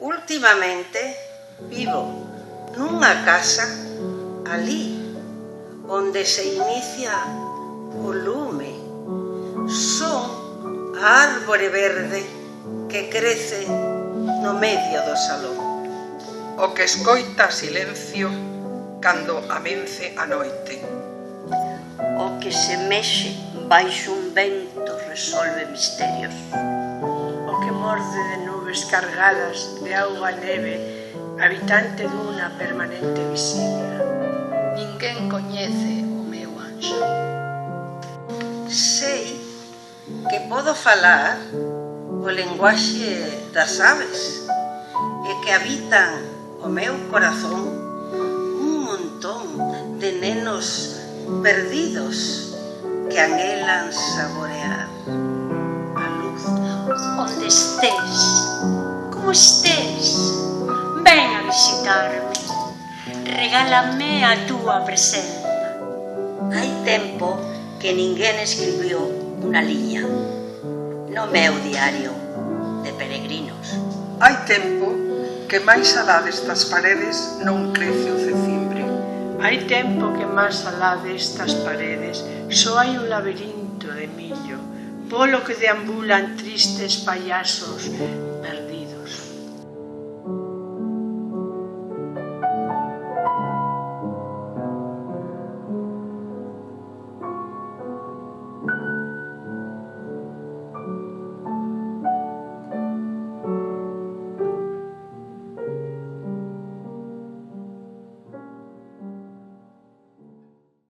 Últimamente vivo nunha casa alí onde se inicia o lume. Son a árbore verde que crece no medio do salón. O que escoita silencio cando amence a noite. O que se mexe baixo un vento resolve misterios. O que morde de nubes cargadas de auga e neve, habitante dunha permanente visiña. Ninguén coñece o meu anxo. Sei que podo falar o lenguaxe das aves e que habitan o meu corazón un montón de nenos perdidos que anhelan saborear a luz. Onde estés, como estés, ven a visitarme, regálame a túa presenza. Hai tempo que ninguén escribiu unha liña no meu diario de peregrinos. Hai tempo que máis alá destas paredes non crece o cecimbre. Hai tempo que máis alá destas paredes só hai un laberinto de millo, polo que deambulan tristes payasos